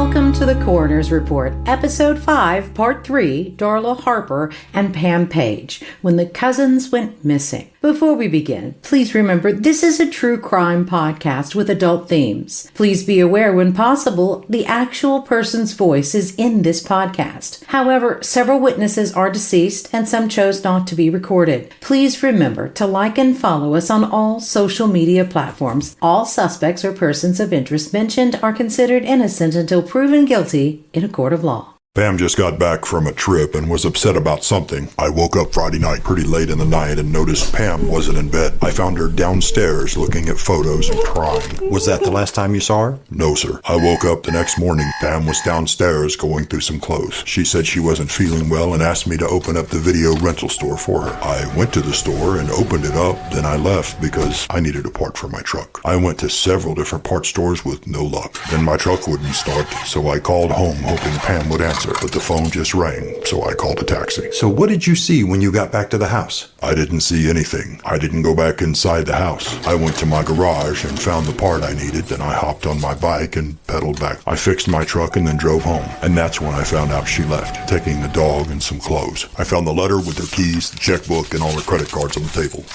Welcome to the Coroner's Report, Episode 5, Part 3, Darla, Harper, and Pam Page, when the cousins went missing. Before we begin, please remember this is a true crime podcast with adult themes. Please be aware when possible, the actual person's voice is in this podcast. However, several witnesses are deceased and some chose not to be recorded. Please remember to like and follow us on all social media platforms. All suspects or persons of interest mentioned are considered innocent until proven guilty in a court of law. Pam just got back from a trip and was upset about something. I woke up Friday night pretty late in the night and noticed Pam wasn't in bed. I found her downstairs looking at photos and crying. Was that the last time you saw her? No, sir. I woke up the next morning. Pam was downstairs going through some clothes. She said she wasn't feeling well and asked me to open up the video rental store for her. I went to the store and opened it up, then I left because I needed a part for my truck. I went to several different part stores with no luck. Then my truck wouldn't start, so I called home hoping Pam would answer. But the phone just rang, so I called a taxi. So what did you see when you got back to the house? I didn't see anything. I didn't go back inside the house. I went to my garage and found the part I needed, then I hopped on my bike and pedaled back. I fixed my truck and then drove home. And that's when I found out she left, taking the dog and some clothes. I found the letter with her keys, the checkbook, and all her credit cards on the table.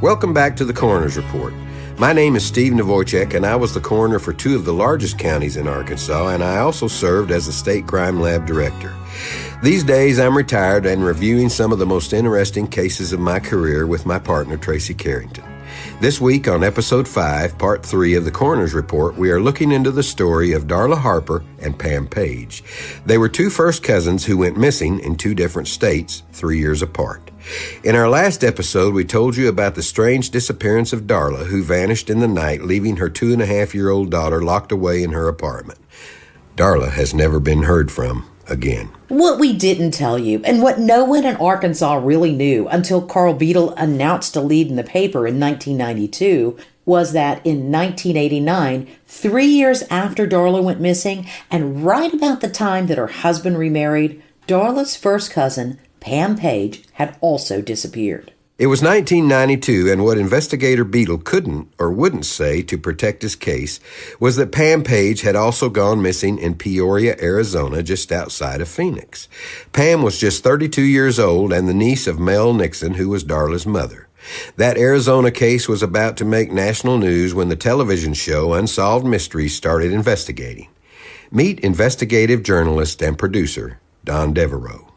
Welcome back to the Coroner's Report. My name is Steve Nawojczyk, and I was the coroner for two of the largest counties in Arkansas, and I also served as the state crime lab director. These days, I'm retired and reviewing some of the most interesting cases of my career with my partner, Tracey Carrington. This week on Episode 5, Part 3 of the Coroner's Report, we are looking into the story of Darla Harper and Pam Page. They were two first cousins who went missing in two different states 3 years apart. In our last episode, we told you about the strange disappearance of Darla, who vanished in the night, leaving her 2.5-year-old daughter locked away in her apartment. Darla has never been heard from again. What we didn't tell you, and what no one in Arkansas really knew until Carl Beadle announced a lead in the paper in 1992, was that in 1989, 3 years after Darla went missing, and right about the time that her husband remarried, Darla's first cousin, Pam Page, had also disappeared. It was 1992, and what investigator Beadle couldn't or wouldn't say to protect his case was that Pam Page had also gone missing in Peoria, Arizona, just outside of Phoenix. Pam was just 32 years old and the niece of Mel Nixon, who was Darla's mother. That Arizona case was about to make national news when the television show Unsolved Mysteries started investigating. Meet investigative journalist and producer Don Deveraux.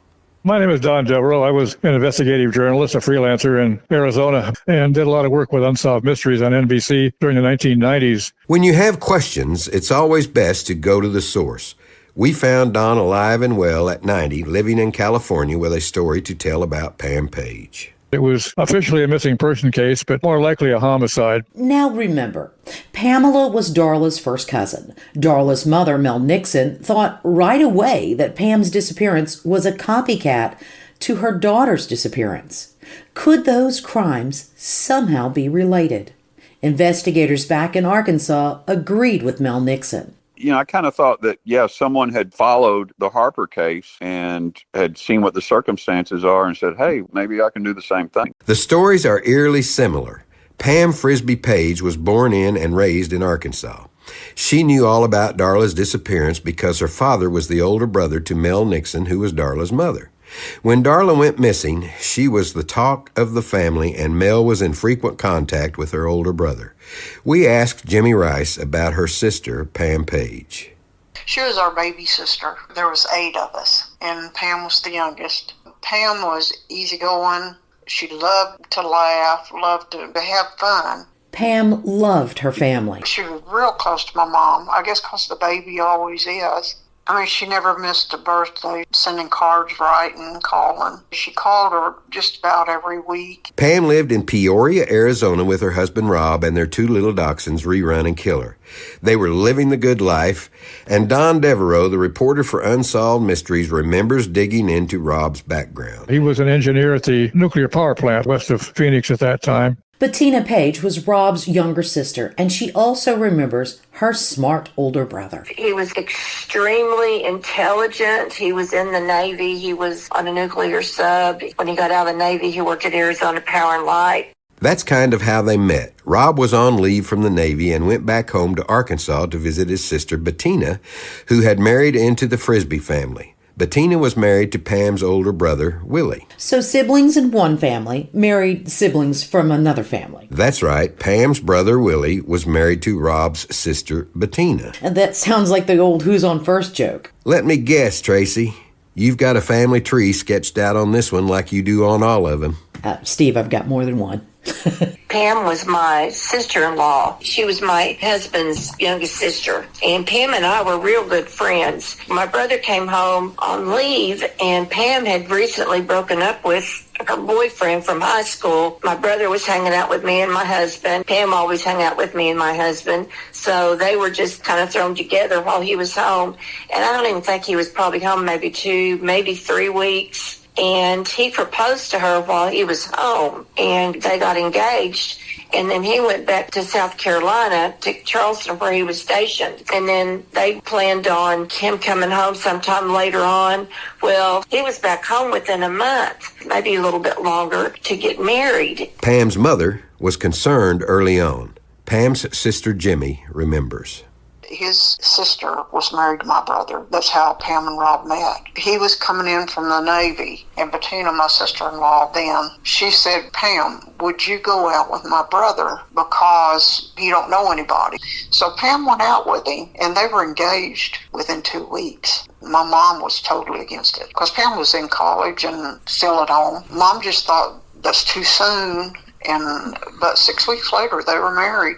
My name is Don Deveraux. I was an investigative journalist, a freelancer in Arizona, and did a lot of work with Unsolved Mysteries on NBC during the 1990s. When you have questions, it's always best to go to the source. We found Don alive and well at 90, living in California with a story to tell about Pam Page. It was officially a missing person case, but more likely a homicide. Now remember, Pamela was Darla's first cousin. Darla's mother, Mel Nixon, thought right away that Pam's disappearance was a copycat to her daughter's disappearance. Could those crimes somehow be related? Investigators back in Arkansas agreed with Mel Nixon. I kind of thought that, someone had followed the Harper case and had seen what the circumstances are and said, hey, maybe I can do the same thing. The stories are eerily similar. Pam Frisby Page was born in and raised in Arkansas. She knew all about Darla's disappearance because her father was the older brother to Mel Nixon, who was Darla's mother. When Darla went missing, she was the talk of the family, and Mel was in frequent contact with her older brother. We asked Jimmie Rice about her sister, Pam Page. She was our baby sister. There was 8 of us, and Pam was the youngest. Pam was easygoing. She loved to laugh, loved to have fun. Pam loved her family. She was real close to my mom, I guess because the baby always is. She never missed a birthday, sending cards, writing, calling. She called her just about every week. Pam lived in Peoria, Arizona with her husband Rob and their 2 little dachshunds, Rerun and Killer. They were living the good life, and Don Deveraux, the reporter for Unsolved Mysteries, remembers digging into Rob's background. He was an engineer at the nuclear power plant west of Phoenix at that time. Bettina Page was Rob's younger sister, and she also remembers her smart older brother. He was extremely intelligent. He was in the Navy. He was on a nuclear sub. When he got out of the Navy, he worked at Arizona Power and Light. That's kind of how they met. Rob was on leave from the Navy and went back home to Arkansas to visit his sister Bettina, who had married into the Frisby family. Bettina was married to Pam's older brother, Willie. So siblings in one family married siblings from another family. That's right. Pam's brother, Willie, was married to Rob's sister, Bettina. And that sounds like the old who's on first joke. Let me guess, Tracey. You've got a family tree sketched out on this one like you do on all of them. Steve, I've got more than one. Pam was my sister-in-law. She was my husband's youngest sister. And Pam and I were real good friends. My brother came home on leave, and Pam had recently broken up with her boyfriend from high school. My brother was hanging out with me and my husband. Pam always hung out with me and my husband. So they were just kind of thrown together while he was home. And I don't even think he was probably home maybe 2, maybe 3 weeks. And he proposed to her while he was home, and they got engaged. And then he went back to South Carolina, to Charleston, where he was stationed. And then they planned on him coming home sometime later on. Well, he was back home within a month, maybe a little bit longer, to get married. Pam's mother was concerned early on. Pam's sister Jimmie remembers. His sister was married to my brother. That's how Pam and Rob met. He was coming in from the Navy, and Bettina, my sister-in-law then, she said, Pam, would you go out with my brother because he don't know anybody? So Pam went out with him, and they were engaged within 2 weeks. My mom was totally against it because Pam was in college and still at home. Mom just thought that's too soon, and about 6 weeks later, they were married.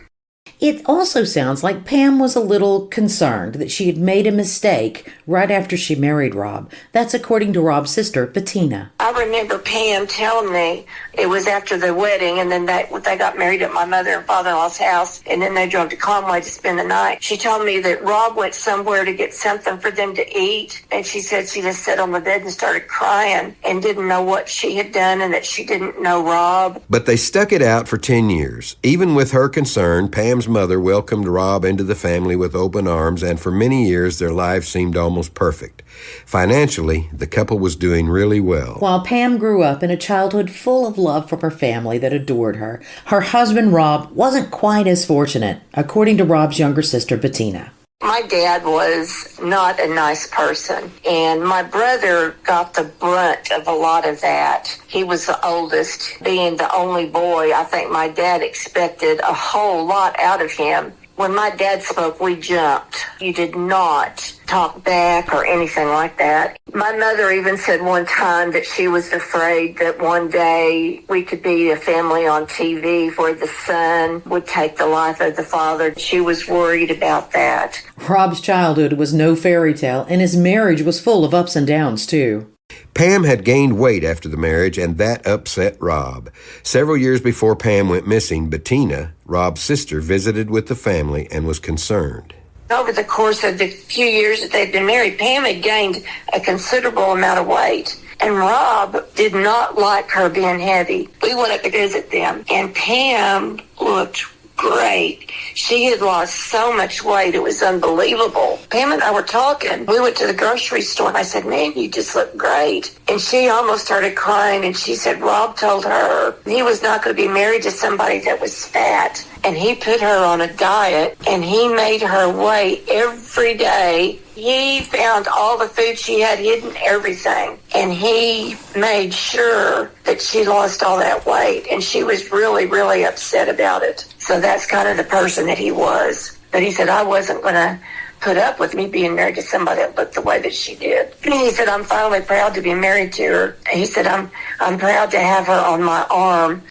It also sounds like Pam was a little concerned that she had made a mistake right after she married Rob. That's according to Rob's sister, Bettina. I remember Pam telling me it was after the wedding, and then they got married at my mother and father-in-law's house, and then they drove to Conway to spend the night. She told me that Rob went somewhere to get something for them to eat, and she said she just sat on the bed and started crying and didn't know what she had done and that she didn't know Rob. But they stuck it out for 10 years. Even with her concern, Pam's mother welcomed Rob into the family with open arms, and for many years their lives seemed almost perfect. Financially, the couple was doing really well. While Pam grew up in a childhood full of love from her family that adored her, her husband Rob wasn't quite as fortunate, according to Rob's younger sister Bettina. My dad was not a nice person, and my brother got the brunt of a lot of that. He was the oldest. Being the only boy, I think my dad expected a whole lot out of him. When my dad spoke, we jumped. You did not talk back or anything like that. My mother even said one time that she was afraid that one day we could be a family on TV where the son would take the life of the father. She was worried about that. Rob's childhood was no fairy tale, and his marriage was full of ups and downs, too. Pam had gained weight after the marriage, and that upset Rob. Several years before Pam went missing, Bettina, Rob's sister, visited with the family and was concerned. Over the course of the few years that they'd been married, Pam had gained a considerable amount of weight. And Rob did not like her being heavy. We went up to visit them, and Pam looked great. She had lost so much weight, it was unbelievable. Pam and I were talking. We went to the grocery store, and I said, man, you just look great. And she almost started crying, and she said Rob told her he was not going to be married to somebody that was fat. And he put her on a diet, and he made her weigh every day. He found all the food she had hidden, everything. And he made sure that she lost all that weight. And she was really, really upset about it. So that's kind of the person that he was. But he said, I wasn't going to put up with me being married to somebody that looked the way that she did. And he said, I'm finally proud to be married to her. And he said, I'm proud to have her on my arm.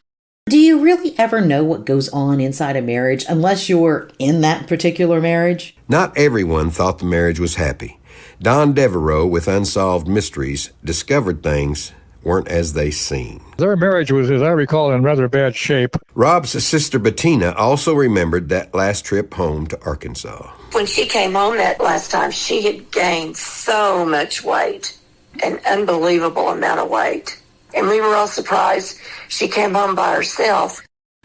Do you really ever know what goes on inside a marriage unless you're in that particular marriage? Not everyone thought the marriage was happy. Don Deveraux with Unsolved Mysteries discovered things weren't as they seemed. Their marriage was, as I recall, in rather bad shape. Rob's sister Bettina also remembered that last trip home to Arkansas. When she came home that last time, she had gained so much weight, an unbelievable amount of weight. And we were all surprised she came home by herself.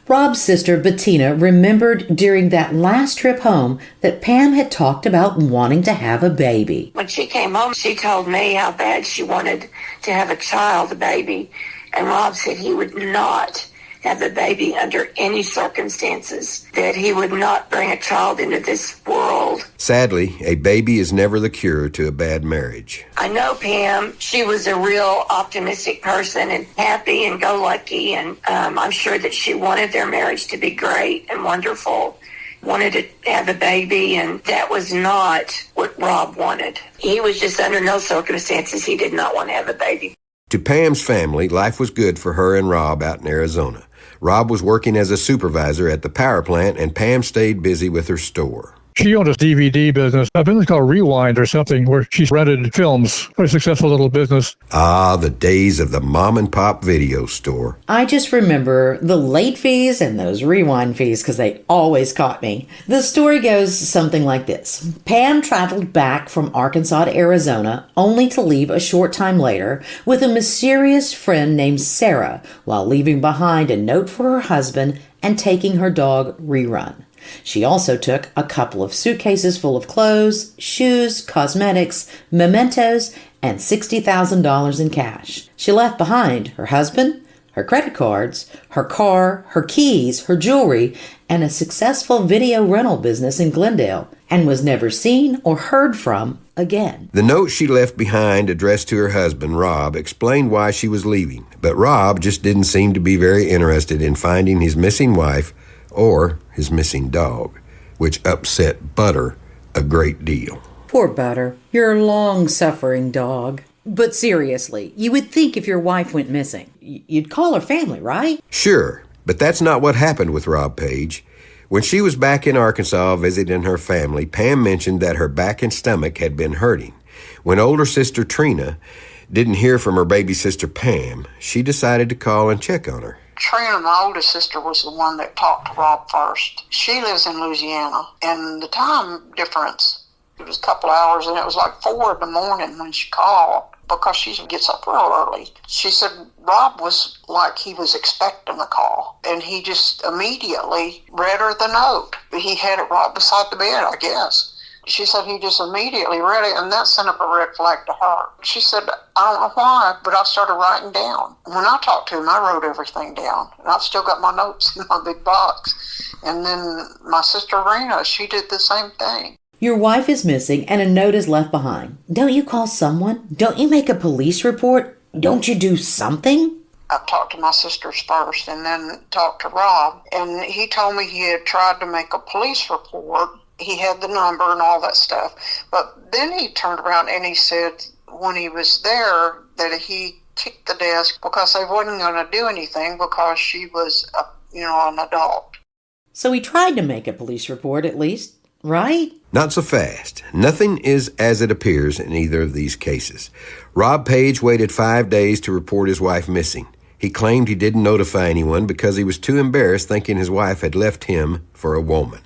Rob's sister, Bettina, remembered during that last trip home that Pam had talked about wanting to have a baby. When she came home, she told me how bad she wanted to have a child, a baby. And Rob said he would not have a baby under any circumstances, that he would not bring a child into this world. Sadly, a baby is never the cure to a bad marriage. I know Pam, she was a real optimistic person and happy and go-lucky, and I'm sure that she wanted their marriage to be great and wonderful, wanted to have a baby, and that was not what Rob wanted. He was just under no circumstances, he did not want to have a baby. To Pam's family, life was good for her and Rob out in Arizona. Rob was working as a supervisor at the power plant, and Pam stayed busy with her store. She owned a DVD business. I think it's called Rewind or something, where she rented films. Very successful little business. Ah, the days of the mom-and-pop video store. I just remember the late fees and those rewind fees because they always caught me. The story goes something like this. Pam traveled back from Arkansas to Arizona only to leave a short time later with a mysterious friend named Sarah while leaving behind a note for her husband and taking her dog Rerun. She also took a couple of suitcases full of clothes, shoes, cosmetics, mementos, and $60,000 in cash. She left behind her husband, her credit cards, her car, her keys, her jewelry, and a successful video rental business in Glendale, and was never seen or heard from again. The note she left behind, addressed to her husband, Rob, explained why she was leaving. But Rob just didn't seem to be very interested in finding his missing wife or his missing dog, which upset Butter a great deal. Poor Butter, you're a long-suffering dog. But seriously, you would think if your wife went missing, you'd call her family, right? Sure, but that's not what happened with Rob Page. When she was back in Arkansas visiting her family, Pam mentioned that her back and stomach had been hurting. When older sister Trina didn't hear from her baby sister Pam, she decided to call and check on her. Trina, my oldest sister, was the one that talked to Rob first. She lives in Louisiana, and the time difference, it was a couple hours, and it was like 4 a.m. when she called, because she gets up real early. She said Rob was like he was expecting a call, and he just immediately read her the note. He had it right beside the bed, I guess. She said he just immediately read it, and that sent up a red flag to her. She said, I don't know why, but I started writing down. When I talked to him, I wrote everything down, and I've still got my notes in my big box. And then my sister Rena, she did the same thing. Your wife is missing and a note is left behind. Don't you call someone? Don't you make a police report? Don't you do something? I talked to my sisters first and then talked to Rob, and he told me he had tried to make a police report. He had the number and all that stuff. But then he turned around and he said when he was there that he kicked the desk because they wasn't going to do anything because she was, an adult. So he tried to make a police report at least, right? Not so fast. Nothing is as it appears in either of these cases. Rob Page waited 5 days to report his wife missing. He claimed he didn't notify anyone because he was too embarrassed thinking his wife had left him for a woman.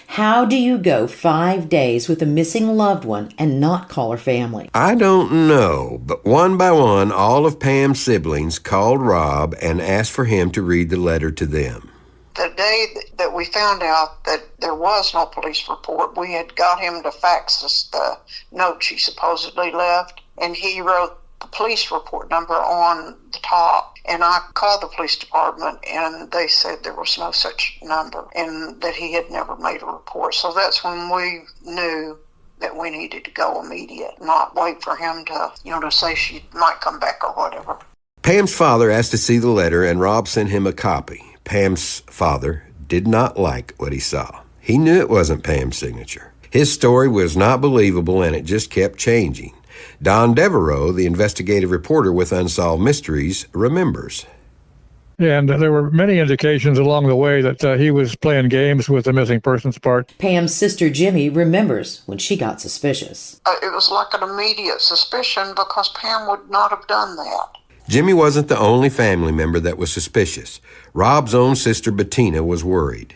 How do you go 5 days with a missing loved one and not call her family? I don't know, but one by one, all of Pam's siblings called Rob and asked for him to read the letter to them. The day that we found out that there was no police report, we had got him to fax us the note she supposedly left, and he wrote the police report number on the top. And I called the police department, and they said there was no such number and that he had never made a report. So that's when we knew that we needed to go immediate, not wait for him to, to say she might come back or whatever. Pam's father asked to see the letter, and Rob sent him a copy. Pam's father did not like what he saw. He knew it wasn't Pam's signature. His story was not believable, and it just kept changing. Don Deveraux, the investigative reporter with Unsolved Mysteries, remembers. And there were many indications along the way that he was playing games with the missing persons part. Pam's sister Jimmie remembers when she got suspicious. It was like an immediate suspicion because Pam would not have done that. Jimmie wasn't the only family member that was suspicious. Rob's own sister Bettina was worried.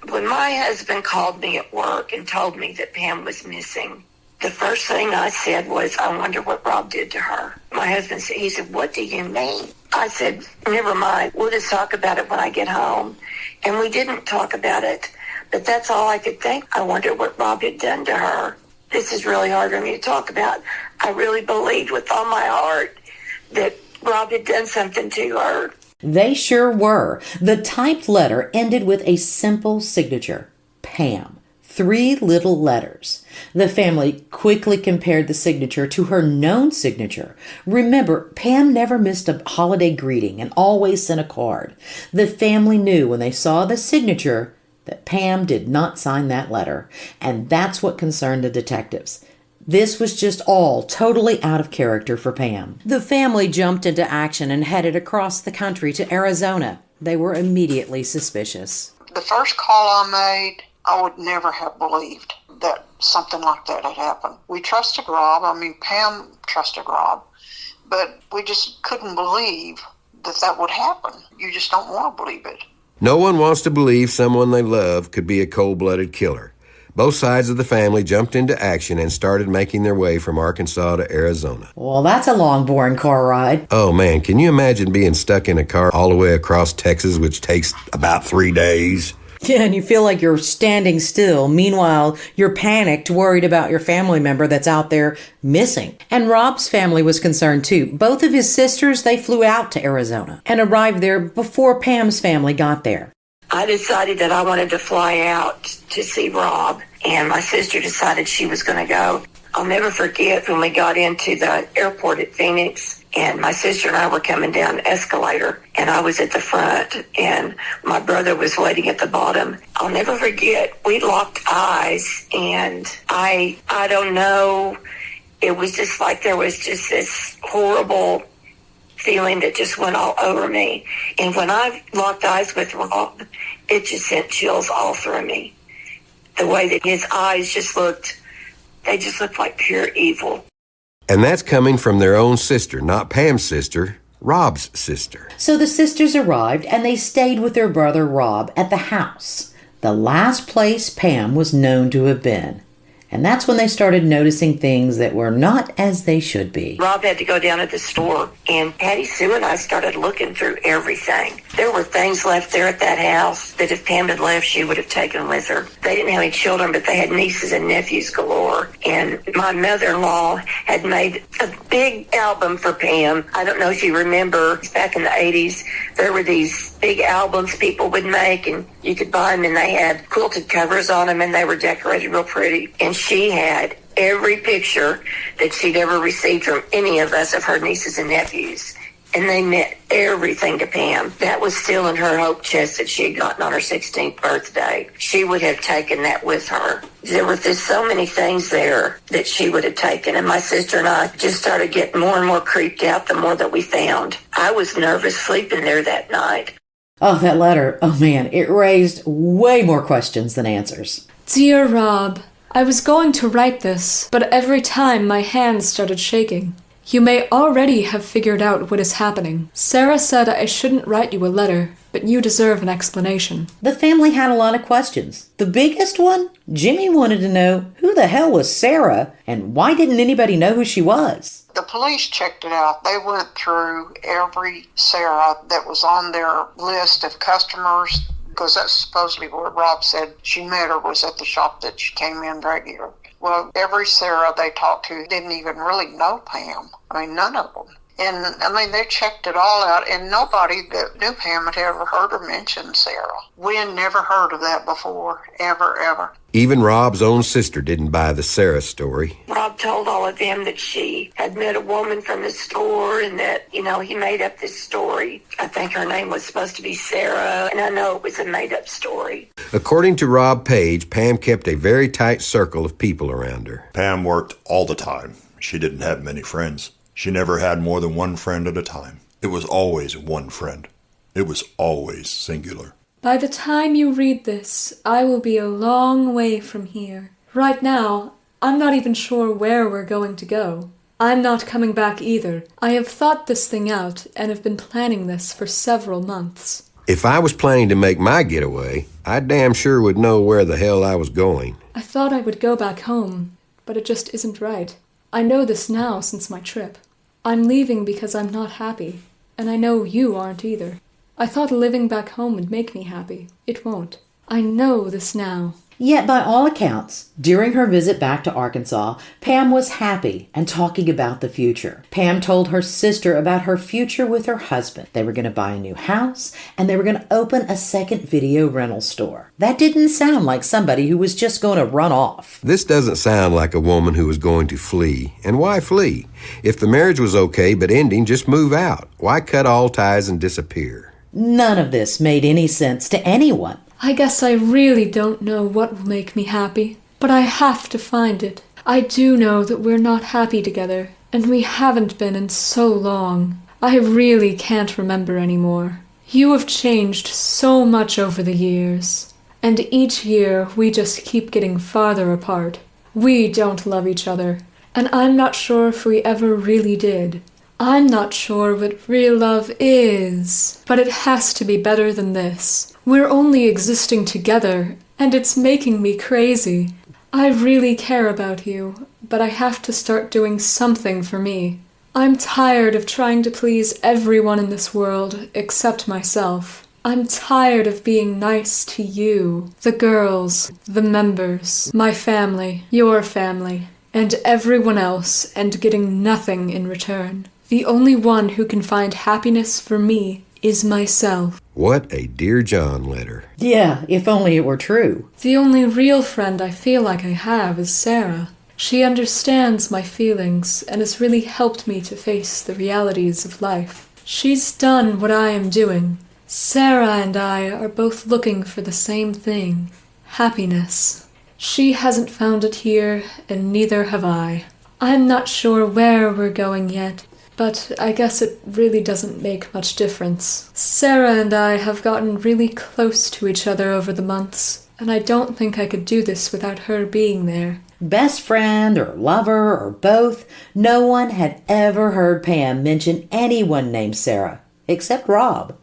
When my husband called me at work and told me that Pam was missing, the first thing I said was, I wonder what Rob did to her. My husband said, he said, what do you mean? I said, never mind. We'll just talk about it when I get home. And we didn't talk about it. But that's all I could think. I wonder what Rob had done to her. This is really hard for me to talk about. I really believed with all my heart that Rob had done something to her. They sure were. The typed letter ended with a simple signature, Pam. 3 little letters. The family quickly compared the signature to her known signature. Remember, Pam never missed a holiday greeting and always sent a card. The family knew when they saw the signature that Pam did not sign that letter, and that's what concerned the detectives. This was just all totally out of character for Pam. The family jumped into action and headed across the country to Arizona. They were immediately suspicious. The first call I made, I would never have believed that something like that had happened. We trusted Rob. Pam trusted Rob. But we just couldn't believe that that would happen. You just don't want to believe it. No one wants to believe someone they love could be a cold-blooded killer. Both sides of the family jumped into action and started making their way from Arkansas to Arizona. Well, that's a long, boring car ride. Oh, man, can you imagine being stuck in a car all the way across Texas, which takes about 3 days? Yeah, and you feel like you're standing still. Meanwhile, you're panicked, worried about your family member that's out there missing. And Rob's family was concerned too. Both of his sisters, they flew out to Arizona and arrived there before Pam's family got there. I decided that I wanted to fly out to see Rob, and my sister decided she was going to go. I'll never forget when we got into the airport at Phoenix, and my sister and I were coming down the escalator, and I was at the front, and my brother was waiting at the bottom. I'll never forget, we locked eyes, and I don't know, it was just like there was just this horrible feeling that just went all over me. And when I locked eyes with Rob, it just sent chills all through me. The way that his eyes just looked, they just looked like pure evil. And that's coming from their own sister, not Pam's sister, Rob's sister. So the sisters arrived and they stayed with their brother Rob at the house, the last place Pam was known to have been. And that's when they started noticing things that were not as they should be. Rob had to go down at the store, and Patty Sue and I started looking through everything. There were things left there at that house that if Pam had left, she would have taken with her. They didn't have any children, but they had nieces and nephews galore. And my mother-in-law had made a big album for Pam. I don't know if you remember, back in the 80s, there were these big albums people would make, and you could buy them, and they had quilted covers on them, and they were decorated real pretty. And she had every picture that she'd ever received from any of us of her nieces and nephews. And they meant everything to Pam. That was still in her hope chest that she had gotten on her 16th birthday. She would have taken that with her. There were just so many things there that she would have taken. And my sister and I just started getting more and more creeped out the more that we found. I was nervous sleeping there that night. Oh, that letter. Oh, man, it raised way more questions than answers. Dear Rob, I was going to write this, but every time my hands started shaking. You may already have figured out what is happening. Sarah said I shouldn't write you a letter, but you deserve an explanation. The family had a lot of questions. The biggest one? Jimmie wanted to know who the hell was Sarah, and why didn't anybody know who she was? The police checked it out. They went through every Sarah that was on their list of customers, because that's supposedly what Rob said she met her was at the shop that she came in regular. Well, every Sarah they talked to didn't even really know Pam. None of them. And, they checked it all out, and nobody that knew Pam had ever heard her mention Sarah. We had never heard of that before, ever. Even Rob's own sister didn't buy the Sarah story. Rob told all of them that she had met a woman from the store and that, he made up this story. I think her name was supposed to be Sarah, and I know it was a made-up story. According to Rob Page, Pam kept a very tight circle of people around her. Pam worked all the time. She didn't have many friends. She never had more than one friend at a time. It was always one friend. It was always singular. By the time you read this, I will be a long way from here. Right now, I'm not even sure where we're going to go. I'm not coming back either. I have thought this thing out and have been planning this for several months. If I was planning to make my getaway, I damn sure would know where the hell I was going. I thought I would go back home, but it just isn't right. I know this now since my trip. I'm leaving because I'm not happy, and I know you aren't either. I thought living back home would make me happy. It won't. I know this now. Yet, by all accounts, during her visit back to Arkansas, Pam was happy and talking about the future. Pam told her sister about her future with her husband. They were going to buy a new house, and they were going to open a second video rental store. That didn't sound like somebody who was just going to run off. This doesn't sound like a woman who was going to flee. And why flee? If the marriage was okay but ending, just move out. Why cut all ties and disappear? None of this made any sense to anyone. I guess I really don't know what will make me happy, but I have to find it. I do know that we're not happy together, and we haven't been in so long. I really can't remember anymore. You have changed so much over the years, and each year we just keep getting farther apart. We don't love each other, and I'm not sure if we ever really did. I'm not sure what real love is, but it has to be better than this. We're only existing together, and it's making me crazy. I really care about you, but I have to start doing something for me. I'm tired of trying to please everyone in this world except myself. I'm tired of being nice to you, the girls, the members, my family, your family, and everyone else, and getting nothing in return. The only one who can find happiness for me is myself. What a Dear John letter. Yeah, if only it were true. The only real friend I feel like I have is Sarah. She understands my feelings and has really helped me to face the realities of life. She's done what I am doing. Sarah and I are both looking for the same thing, happiness. She hasn't found it here, and neither have I. I'm not sure where we're going yet, but I guess it really doesn't make much difference. Sarah and I have gotten really close to each other over the months, and I don't think I could do this without her being there. Best friend or lover or both, no one had ever heard Pam mention anyone named Sarah, except Rob.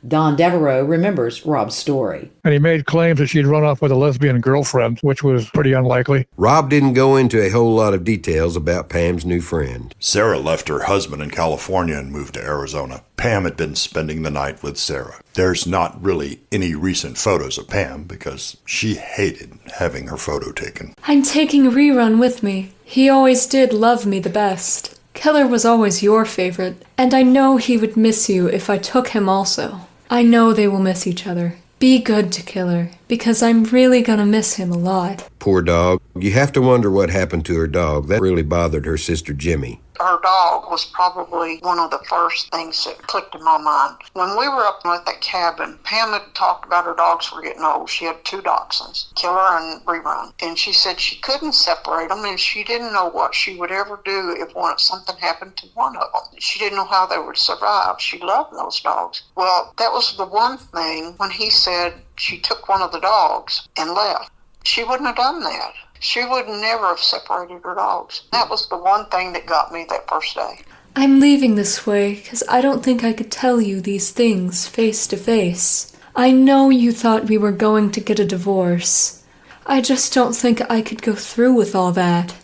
Don Deveraux remembers Rob's story. And he made claims that she'd run off with a lesbian girlfriend, which was pretty unlikely. Rob didn't go into a whole lot of details about Pam's new friend. Sarah left her husband in California and moved to Arizona. Pam had been spending the night with Sarah. There's not really any recent photos of Pam because she hated having her photo taken. I'm taking Rerun with me. He always did love me the best. Killer was always your favorite, and I know he would miss you if I took him also. I know they will miss each other. Be good to Killer, because I'm really gonna miss him a lot. Poor dog. You have to wonder what happened to her dog. That really bothered her sister Jimmie. Her dog was probably one of the first things that clicked in my mind. When we were up at that cabin, Pam had talked about her dogs were getting old. She had 2 dachshunds, Killer and Rerun. And she said she couldn't separate them, and she didn't know what she would ever do if something happened to one of them. She didn't know how they would survive. She loved those dogs. Well, that was the one thing when he said she took one of the dogs and left. She wouldn't have done that. She would never have separated her dogs. That was the one thing that got me that first day. I'm leaving this way because I don't think I could tell you these things face to face. I know you thought we were going to get a divorce. I just don't think I could go through with all that.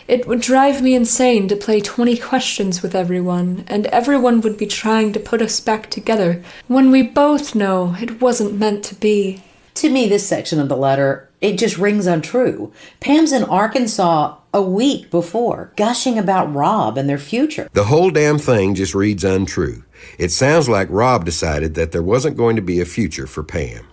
It would drive me insane to play 20 questions with everyone, and everyone would be trying to put us back together when we both know it wasn't meant to be. To me, this section of the letter, it just rings untrue. Pam's in Arkansas a week before, gushing about Rob and their future. The whole damn thing just reads untrue. It sounds like Rob decided that there wasn't going to be a future for Pam.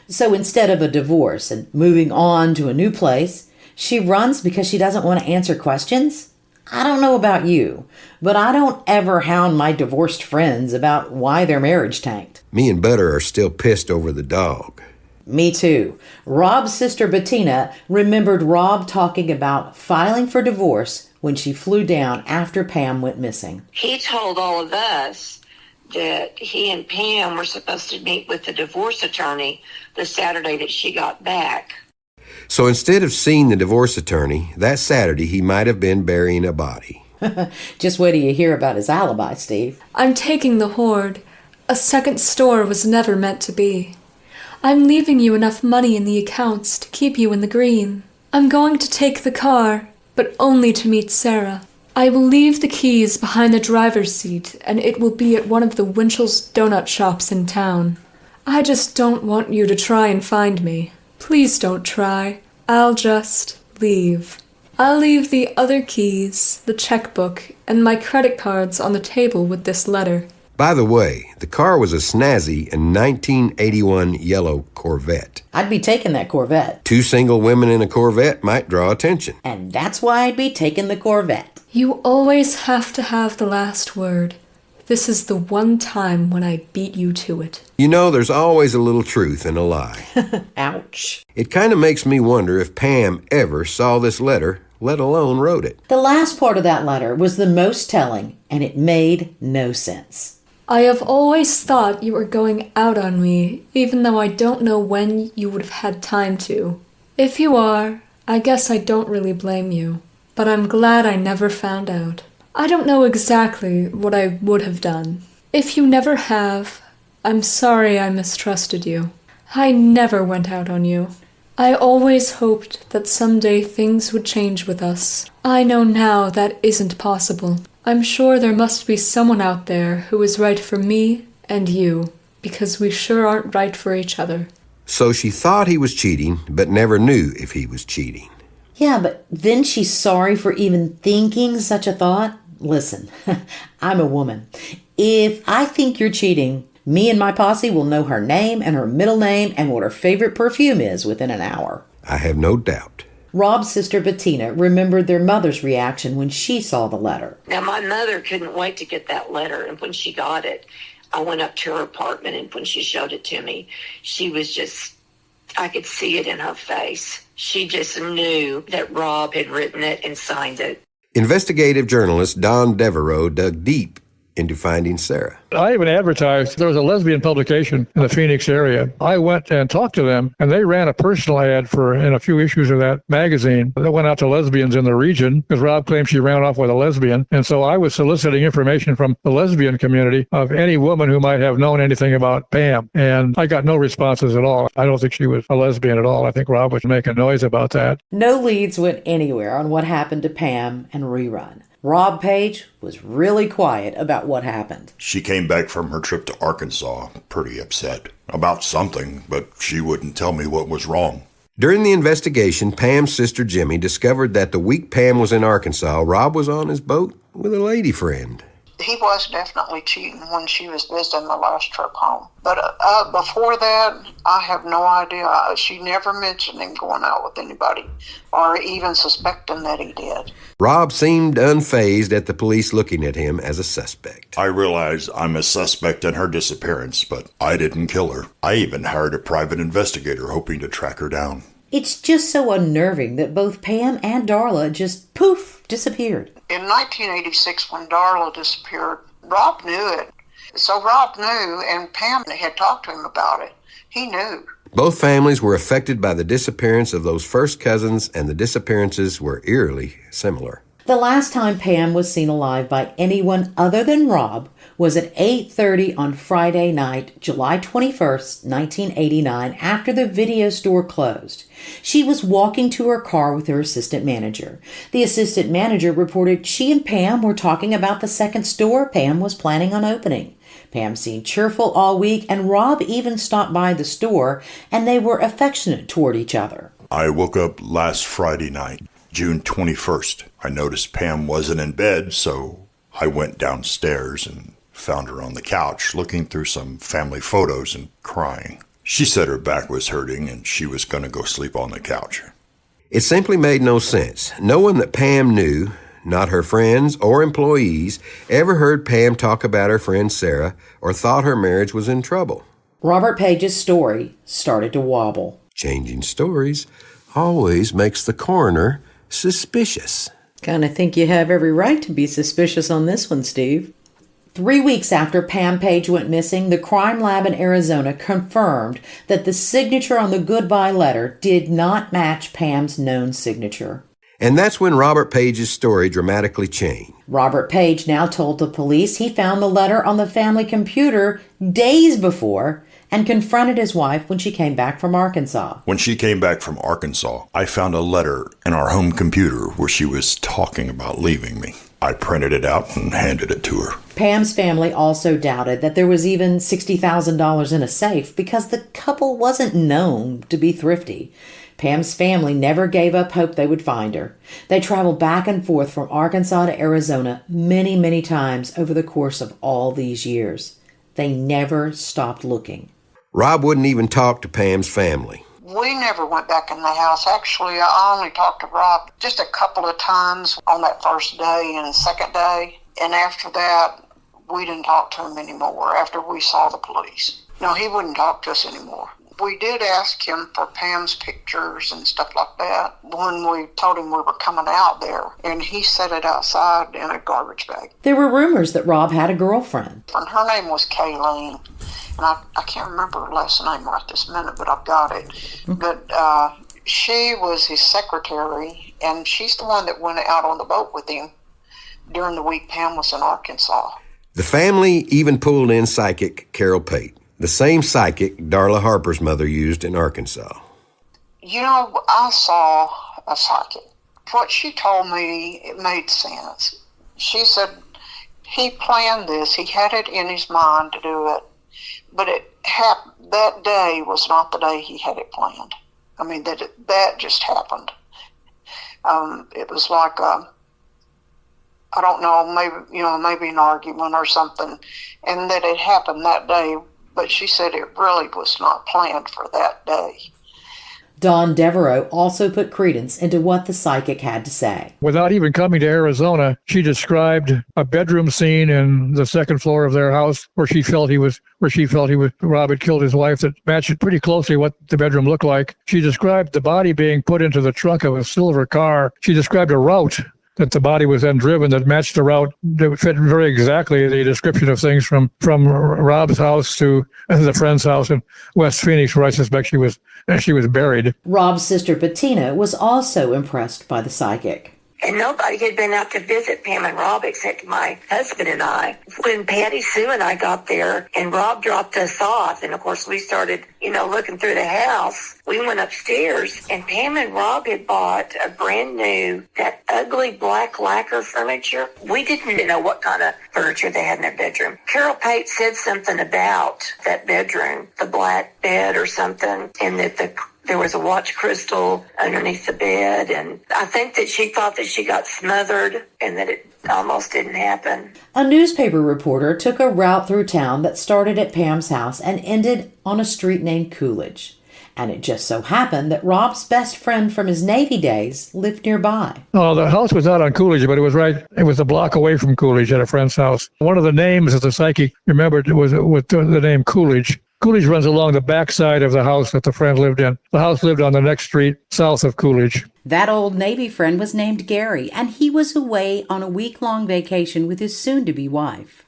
So instead of a divorce and moving on to a new place, she runs because she doesn't want to answer questions? I don't know about you, but I don't ever hound my divorced friends about why their marriage tanked. Me and Butter are still pissed over the dog. Me too. Rob's sister Bettina remembered Rob talking about filing for divorce when she flew down after Pam went missing. He told all of us that he and Pam were supposed to meet with the divorce attorney the Saturday that she got back. So instead of seeing the divorce attorney, that Saturday he might have been burying a body. Just wait till you hear about his alibi, Steve. I'm taking the Horde. A second store was never meant to be. I'm leaving you enough money in the accounts to keep you in the green. I'm going to take the car, but only to meet Sarah. I will leave the keys behind the driver's seat, and it will be at one of the Winchell's donut shops in town. I just don't want you to try and find me. Please don't try. I'll just leave. I'll leave the other keys, the checkbook, and my credit cards on the table with this letter. By the way, the car was a snazzy and 1981 yellow Corvette. I'd be taking that Corvette. 2 single women in a Corvette might draw attention. And that's why I'd be taking the Corvette. You always have to have the last word. This is the one time when I beat you to it. You know, there's always a little truth in a lie. Ouch. It kind of makes me wonder if Pam ever saw this letter, let alone wrote it. The last part of that letter was the most telling, and it made no sense. I have always thought you were going out on me, even though I don't know when you would have had time to. If you are, I guess I don't really blame you. But I'm glad I never found out. I don't know exactly what I would have done. If you never have, I'm sorry I mistrusted you. I never went out on you. I always hoped that someday things would change with us. I know now that isn't possible. I'm sure there must be someone out there who is right for me and you, because we sure aren't right for each other. So she thought he was cheating, but never knew if he was cheating. Yeah, but then she's sorry for even thinking such a thought? Listen, I'm a woman. If I think you're cheating, me and my posse will know her name and her middle name and what her favorite perfume is within an hour. I have no doubt. Rob's sister Bettina remembered their mother's reaction when she saw the letter. Now, my mother couldn't wait to get that letter, and when she got it, I went up to her apartment, and when she showed it to me, she was just, I could see it in her face. She just knew that Rob had written it and signed it. Investigative journalist Don Deveraux dug deep into finding Sarah. I even advertised. There was a lesbian publication in the Phoenix area. I went and talked to them, and they ran a personal ad in a few issues of that magazine that went out to lesbians in the region, because Rob claimed she ran off with a lesbian. And so I was soliciting information from the lesbian community of any woman who might have known anything about Pam. And I got no responses at all. I don't think she was a lesbian at all. I think Rob was making noise about that. No leads went anywhere on what happened to Pam and Rerun. Rob Page was really quiet about what happened. She came back from her trip to Arkansas pretty upset about something, but she wouldn't tell me what was wrong. During the investigation, Pam's sister Jimmie discovered that the week Pam was in Arkansas, Rob was on his boat with a lady friend. He was definitely cheating when she was visiting the last trip home. But before that, I have no idea. She never mentioned him going out with anybody or even suspecting that he did. Rob seemed unfazed at the police looking at him as a suspect. I realize I'm a suspect in her disappearance, but I didn't kill her. I even hired a private investigator hoping to track her down. It's just so unnerving that both Pam and Darla just poof disappeared. In 1986, when Darla disappeared, Rob knew it. So Rob knew, and Pam had talked to him about it. He knew. Both families were affected by the disappearance of those first cousins, and the disappearances were eerily similar. The last time Pam was seen alive by anyone other than Rob was at 8:30 on Friday night, July 21st, 1989, after the video store closed. She was walking to her car with her assistant manager. The assistant manager reported she and Pam were talking about the second store Pam was planning on opening. Pam seemed cheerful all week, and Rob even stopped by the store, and they were affectionate toward each other. I woke up last Friday night, June 21st. I noticed Pam wasn't in bed, so I went downstairs and found her on the couch looking through some family photos and crying. She said her back was hurting and she was going to go sleep on the couch. It simply made no sense. No one that Pam knew, not her friends or employees, ever heard Pam talk about her friend Sarah or thought her marriage was in trouble. Robert Page's story started to wobble. Changing stories always makes the coroner suspicious. Kinda think you have every right to be suspicious on this one, Steve. 3 weeks after Pam Page went missing, the crime lab in Arizona confirmed that the signature on the goodbye letter did not match Pam's known signature. And that's when Robert Page's story dramatically changed. Robert Page now told the police he found the letter on the family computer days before and confronted his wife when she came back from Arkansas. When she came back from Arkansas, I found a letter in our home computer where she was talking about leaving me. I printed it out and handed it to her. Pam's family also doubted that there was even $60,000 in a safe because the couple wasn't known to be thrifty. Pam's family never gave up hope they would find her. They traveled back and forth from Arkansas to Arizona many, many times over the course of all these years. They never stopped looking. Rob wouldn't even talk to Pam's family. We never went back in the house. Actually, I only talked to Rob just a couple of times on that first day and second day. And after that, we didn't talk to him anymore after we saw the police. No, he wouldn't talk to us anymore. We did ask him for Pam's pictures and stuff like that when we told him we were coming out there, and he set it outside in a garbage bag. There were rumors that Rob had a girlfriend. And her name was Kayleen, and I can't remember her last name right this minute, but I've got it. But she was his secretary, and she's the one that went out on the boat with him during the week Pam was in Arkansas. The family even pulled in psychic Carol Pate, the same psychic Darla Harper's mother used in Arkansas. You know, I saw a psychic. What she told me, it made sense. She said he planned this. He had it in his mind to do it. But that day was not the day he had it planned. I mean, that just happened. It was like I don't know, maybe an argument or something, and that it happened that day. But she said it really was not planned for that day. Don Deveraux also put credence into what the psychic had to say. Without even coming to Arizona, she described a bedroom scene in the second floor of their house where she felt Rob had killed his wife that matched pretty closely what the bedroom looked like. She described the body being put into the trunk of a silver car. She described a route that the body was then driven that matched the route that fit very exactly the description of things from Rob's house to the friend's house in West Phoenix, where I suspect she was buried. Rob's sister Bettina was also impressed by the psychic. And nobody had been out to visit Pam and Rob except my husband and I. When Patty Sue and I got there and Rob dropped us off, and of course we started, looking through the house, we went upstairs and Pam and Rob had bought a brand new, that ugly black lacquer furniture. We didn't know what kind of furniture they had in their bedroom. Carol Pate said something about that bedroom, the black bed or something, and that there was a watch crystal underneath the bed, and I think that she thought that she got smothered and that it almost didn't happen. A newspaper reporter took a route through town that started at Pam's house and ended on a street named Coolidge. And it just so happened that Rob's best friend from his Navy days lived nearby. Oh, the house was not on Coolidge, but it was a block away from Coolidge at a friend's house. One of the names that the psychic remembered was with the name Coolidge. Coolidge runs along the back side of the house that the friend lived in. The house lived on the next street south of Coolidge. That old Navy friend was named Gary, and he was away on a week-long vacation with his soon-to-be wife.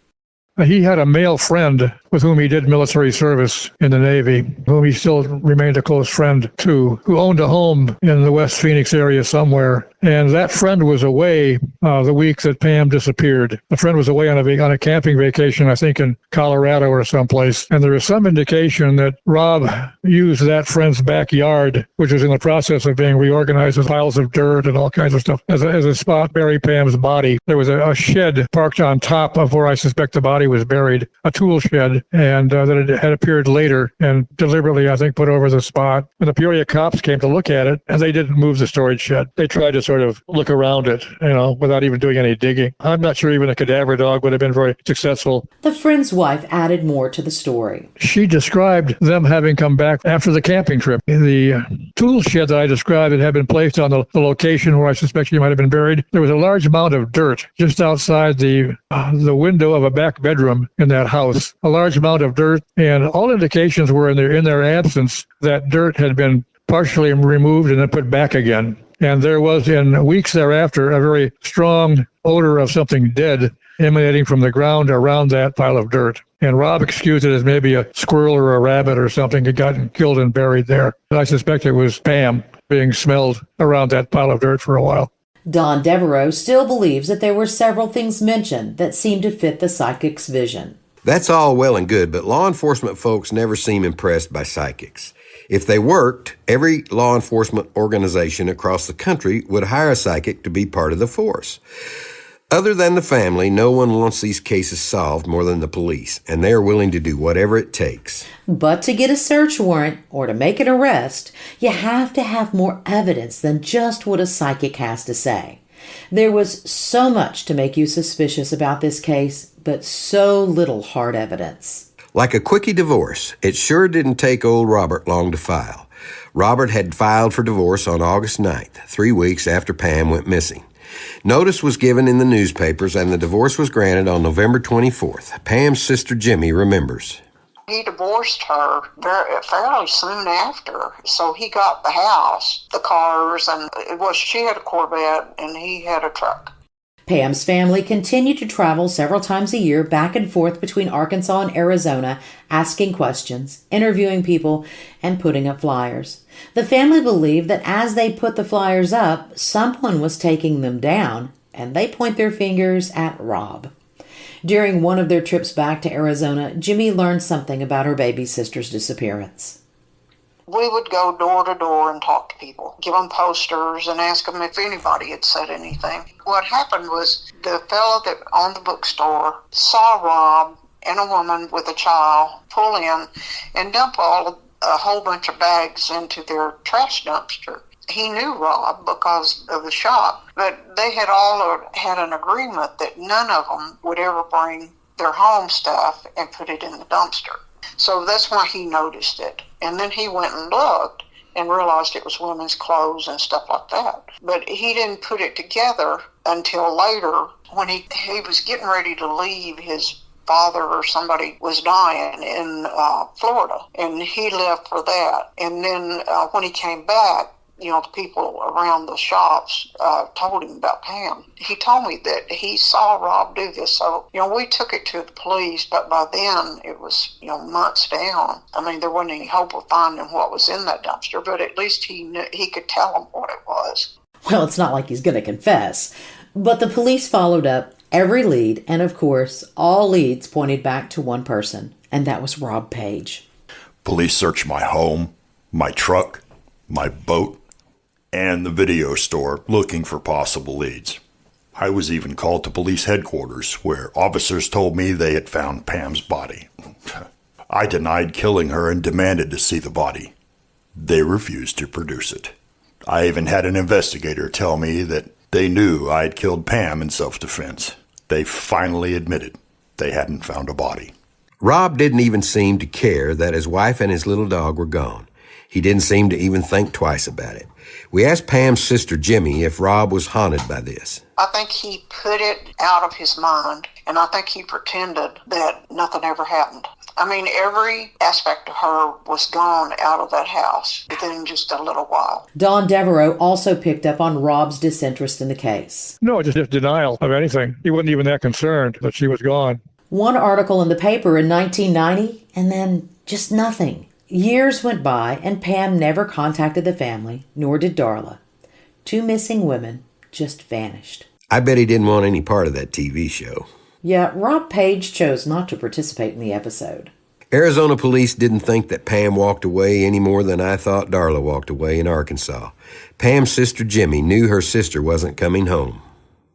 He had a male friend with whom he did military service in the Navy, whom he still remained a close friend to, who owned a home in the West Phoenix area somewhere. And that friend was away the week that Pam disappeared. The friend was away on a camping vacation, I think in Colorado or someplace. And there was some indication that Rob used that friend's backyard, which was in the process of being reorganized with piles of dirt and all kinds of stuff, as a spot to bury Pam's body. There was a shed parked on top of where I suspect the body was buried, a tool shed, and that it had appeared later and deliberately, I think, put over the spot. And the Peoria cops came to look at it, and they didn't move the storage shed. They tried to sort of look around it, without even doing any digging. I'm not sure even a cadaver dog would have been very successful. The friend's wife added more to the story. She described them having come back after the camping trip. The tool shed that I described, it had been placed on the location where I suspect she might have been buried. There was a large amount of dirt just outside the window of a back bedroom in that house. A large amount of dirt, and all indications were in their absence that dirt had been partially removed and then put back again. And there was, in weeks thereafter, a very strong odor of something dead emanating from the ground around that pile of dirt. And Rob excused it as maybe a squirrel or a rabbit or something had gotten killed and buried there. I suspect it was Pam being smelled around that pile of dirt for a while. Don Deveraux still believes that there were several things mentioned that seemed to fit the psychic's vision. That's all well and good, but law enforcement folks never seem impressed by psychics. If they worked, every law enforcement organization across the country would hire a psychic to be part of the force. Other than the family, no one wants these cases solved more than the police, and they are willing to do whatever it takes. But to get a search warrant or to make an arrest, you have to have more evidence than just what a psychic has to say. There was so much to make you suspicious about this case, but so little hard evidence. Like a quickie divorce, it sure didn't take old Robert long to file. Robert had filed for divorce on August 9th, 3 weeks after Pam went missing. Notice was given in the newspapers and the divorce was granted on November 24th. Pam's sister Jimmie remembers. He divorced her fairly soon after, so he got the house, the cars, and she had a Corvette and he had a truck. Pam's family continued to travel several times a year back and forth between Arkansas and Arizona, asking questions, interviewing people, and putting up flyers. The family believed that as they put the flyers up, someone was taking them down, and they point their fingers at Rob. During one of their trips back to Arizona, Jimmie learned something about her baby sister's disappearance. We would go door to door and talk to people, give them posters and ask them if anybody had said anything. What happened was the fellow that owned the bookstore saw Rob and a woman with a child pull in and dump a whole bunch of bags into their trash dumpster. He knew Rob because of the shop, but they had all had an agreement that none of them would ever bring their home stuff and put it in the dumpster. So that's why he noticed it. And then he went and looked and realized it was women's clothes and stuff like that. But he didn't put it together until later when he was getting ready to leave. His father or somebody was dying in Florida, and he left for that. And then when he came back, the people around the shops told him about Pam. He told me that he saw Rob do this. So, we took it to the police, but by then it was, months down. I mean, there wasn't any hope of finding what was in that dumpster, but at least he knew, he could tell them what it was. Well, it's not like he's going to confess. But the police followed up every lead, and of course, all leads pointed back to one person, and that was Rob Page. Police searched my home, my truck, my boat, and the video store looking for possible leads. I was even called to police headquarters where officers told me they had found Pam's body. I denied killing her and demanded to see the body. They refused to produce it. I even had an investigator tell me that they knew I had killed Pam in self-defense. They finally admitted they hadn't found a body. Rob didn't even seem to care that his wife and his little dog were gone. He didn't seem to even think twice about it. We asked Pam's sister Jimmie if Rob was haunted by this. I think he put it out of his mind, and I think he pretended that nothing ever happened. I mean, every aspect of her was gone out of that house within just a little while. Don Deveraux also picked up on Rob's disinterest in the case. No, just denial of anything. He wasn't even that concerned that she was gone. One article in the paper in 1990, and then just nothing. Years went by, and Pam never contacted the family, nor did Darla. 2 missing women just vanished. I bet he didn't want any part of that TV show. Yeah, Rob Page chose not to participate in the episode. Arizona police didn't think that Pam walked away any more than I thought Darla walked away in Arkansas. Pam's sister Jimmie knew her sister wasn't coming home.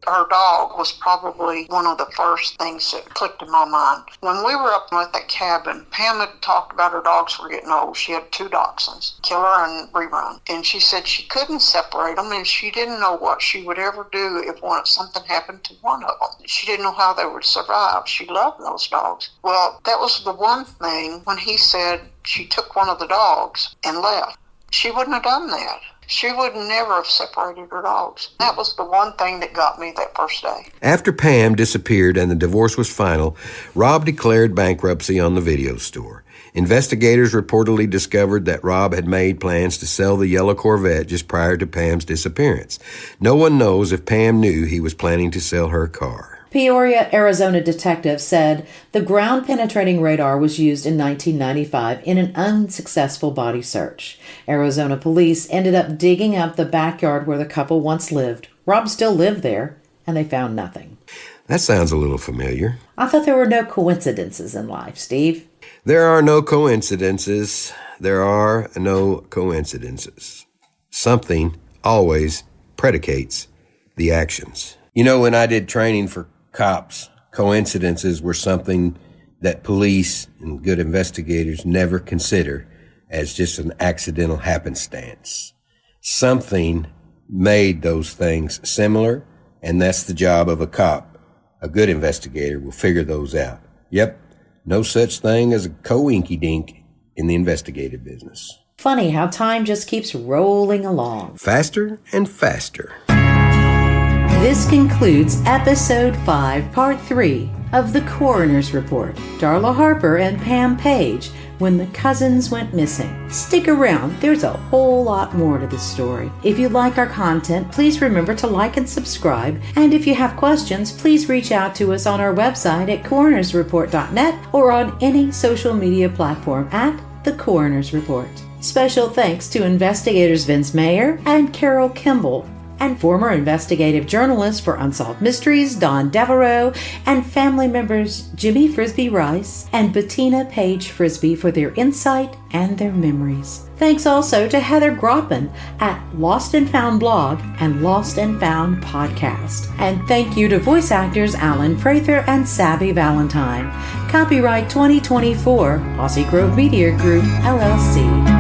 Her dog was probably one of the first things that clicked in my mind. When we were up at that cabin, Pam had talked about her dogs were getting old. She had 2 dachshunds, Killer and Rerun. And she said she couldn't separate them, and she didn't know what she would ever do if something happened to one of them. She didn't know how they would survive. She loved those dogs. Well, that was the one thing when he said she took one of the dogs and left. She wouldn't have done that. She would never have separated her dogs. That was the one thing that got me that first day. After Pam disappeared and the divorce was final, Rob declared bankruptcy on the video store. Investigators reportedly discovered that Rob had made plans to sell the yellow Corvette just prior to Pam's disappearance. No one knows if Pam knew he was planning to sell her car. Peoria, Arizona detective said the ground-penetrating radar was used in 1995 in an unsuccessful body search. Arizona police ended up digging up the backyard where the couple once lived. Rob still lived there, and they found nothing. That sounds a little familiar. I thought there were no coincidences in life, Steve. There are no coincidences. There are no coincidences. Something always predicates the actions. You know, when I did training for cops, coincidences were something that police and good investigators never consider as just an accidental happenstance. Something made those things similar, and that's the job of a cop. A good investigator will figure those out. Yep, no such thing as a co-inky-dink in the investigative business. Funny how time just keeps rolling along. Faster and faster. This concludes Episode 5, Part 3 of The Coroner's Report, Darla Harper and Pam Page, When the Cousins Went Missing. Stick around, there's a whole lot more to this story. If you like our content, please remember to like and subscribe. And if you have questions, please reach out to us on our website at coronersreport.net or on any social media platform at The Coroner's Report. Special thanks to investigators Vince Mayer and Carol Kimble, and former investigative journalist for Unsolved Mysteries Don Deveraux, and family members Jimmie Frisby Rice and Bettina Page Frisby for their insight and their memories. Thanks also to Heather Graupman at Lostnfound blog and Lostnfound podcast. And thank you to voice actors Alan Prather and Savvy Valentine. Copyright 2024, Aussie Grove Media Group, LLC.